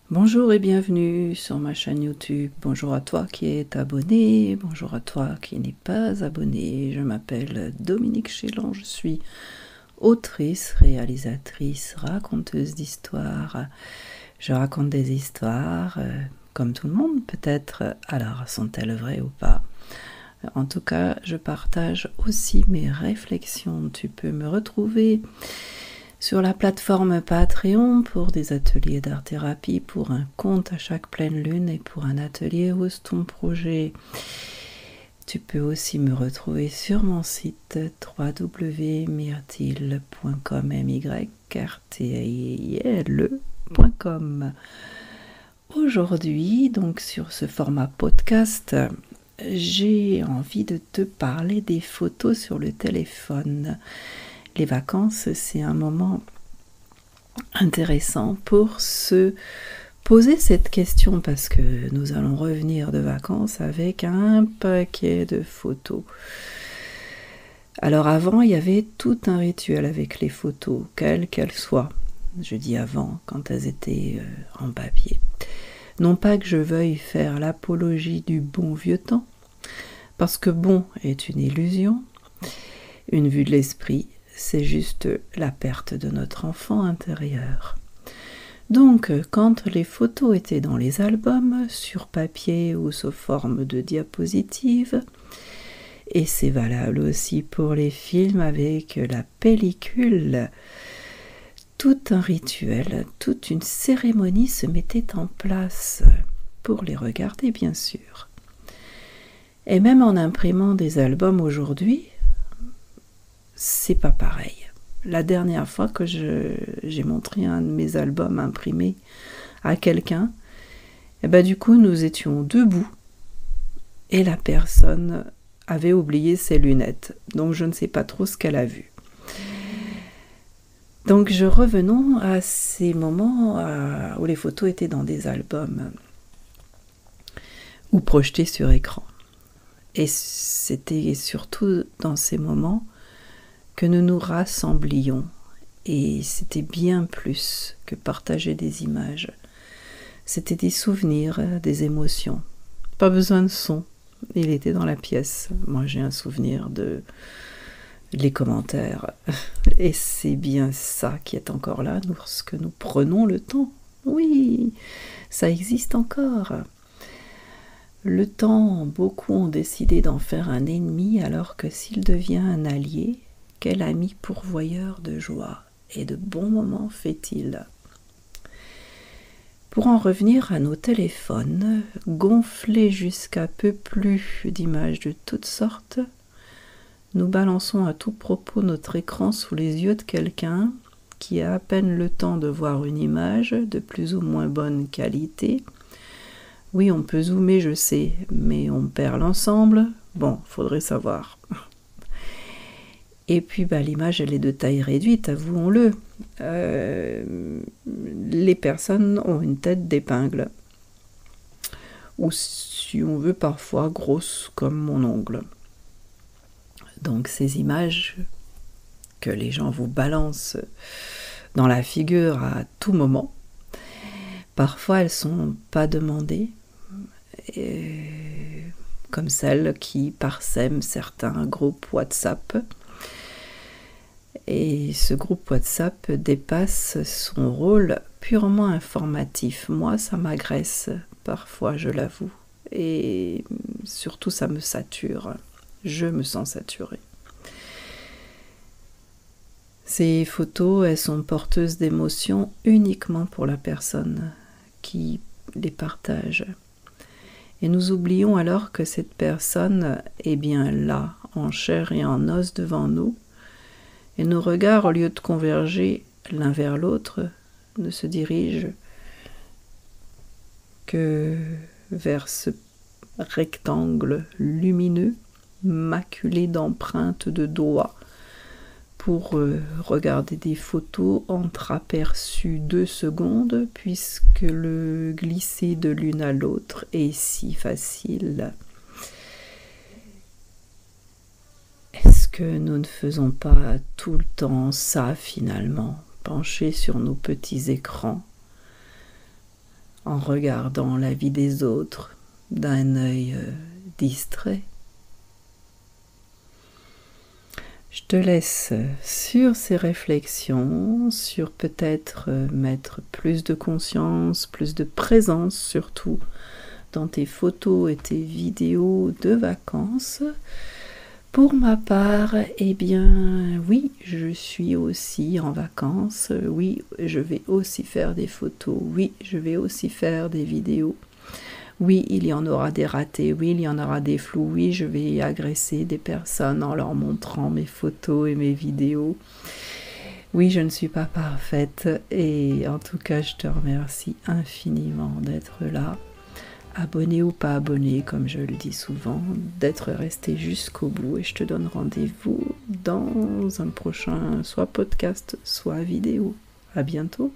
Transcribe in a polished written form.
Bonjour et bienvenue sur ma chaîne YouTube. Bonjour à toi qui es abonné, bonjour à toi qui n'es pas abonné. Je m'appelle Dominique Chélan, je suis autrice, réalisatrice, raconteuse d'histoires. Je raconte des histoires, comme tout le monde peut-être, alors sont-elles vraies ou pas? En tout cas, je partage aussi mes réflexions. Tu peux me retrouver sur la plateforme Patreon pour des ateliers d'art-thérapie, pour un conte à chaque pleine lune et pour un atelier Ose ton projet. Tu peux aussi me retrouver sur mon site www.myrtille.com myrtille.com. Aujourd'hui, donc sur ce format podcast, j'ai envie de te parler des photos sur le téléphone. Les vacances, c'est un moment intéressant pour se poser cette question parce que nous allons revenir de vacances avec un paquet de photos. Alors avant, il y avait tout un rituel avec les photos, quelles qu'elles soient. Je dis avant, quand elles étaient en papier. Non pas que je veuille faire l'apologie du bon vieux temps, parce que bon est une illusion, une vue de l'esprit, c'est juste la perte de notre enfant intérieur. Donc, quand les photos étaient dans les albums, sur papier ou sous forme de diapositives, et c'est valable aussi pour les films avec la pellicule, tout un rituel, toute une cérémonie se mettait en place pour les regarder, bien sûr. Et même en imprimant des albums aujourd'hui, c'est pas pareil. La dernière fois que j'ai montré un de mes albums imprimés à quelqu'un, du coup nous étions debout et la personne avait oublié ses lunettes. Donc je ne sais pas trop ce qu'elle a vu. Donc revenons à ces moments où les photos étaient dans des albums ou projetées sur écran. Et c'était surtout dans ces moments que nous nous rassemblions, et c'était bien plus que partager des images. C'était des souvenirs, des émotions. Pas besoin de son, il était dans la pièce. Moi j'ai un souvenir de les commentaires, et c'est bien ça qui est encore là, lorsque nous prenons le temps. Oui, ça existe encore. Le temps, beaucoup ont décidé d'en faire un ennemi, alors que s'il devient un allié, quel ami pourvoyeur de joie et de bons moments fait-il? Pour en revenir à nos téléphones, gonflés jusqu'à peu plus d'images de toutes sortes, nous balançons à tout propos notre écran sous les yeux de quelqu'un qui a à peine le temps de voir une image de plus ou moins bonne qualité. Oui, on peut zoomer, je sais, mais on perd l'ensemble. Bon, faudrait savoir. Et puis l'image elle est de taille réduite, avouons-le. Les personnes ont une tête d'épingle. Ou si on veut parfois grosse comme mon ongle. Donc ces images que les gens vous balancent dans la figure à tout moment, parfois elles sont pas demandées, comme celles qui parsèment certains groupes WhatsApp. Et ce groupe WhatsApp dépasse son rôle purement informatif. Moi, ça m'agresse, parfois, je l'avoue. Et surtout, ça me sature. Je me sens saturée. Ces photos, elles sont porteuses d'émotions uniquement pour la personne qui les partage. Et nous oublions alors que cette personne est bien là, en chair et en os devant nous. Et nos regards, au lieu de converger l'un vers l'autre, ne se dirigent que vers ce rectangle lumineux, maculé d'empreintes de doigts, pour regarder des photos entreaperçues 2 secondes, puisque le glisser de l'une à l'autre est si facile. Est-ce que nous ne faisons pas tout le temps ça finalement, penchés sur nos petits écrans, en regardant la vie des autres d'un œil distrait. Je te laisse sur ces réflexions, sur peut-être mettre plus de conscience, plus de présence surtout dans tes photos et tes vidéos de vacances. Pour ma part, eh bien oui, je suis aussi en vacances, oui, je vais aussi faire des photos, oui, je vais aussi faire des vidéos. Oui, il y en aura des ratés, oui, il y en aura des flous, oui, je vais agresser des personnes en leur montrant mes photos et mes vidéos. Oui, je ne suis pas parfaite et en tout cas, je te remercie infiniment d'être là, abonné ou pas abonné, comme je le dis souvent, d'être resté jusqu'au bout et je te donne rendez-vous dans un prochain soit podcast, soit vidéo. À bientôt.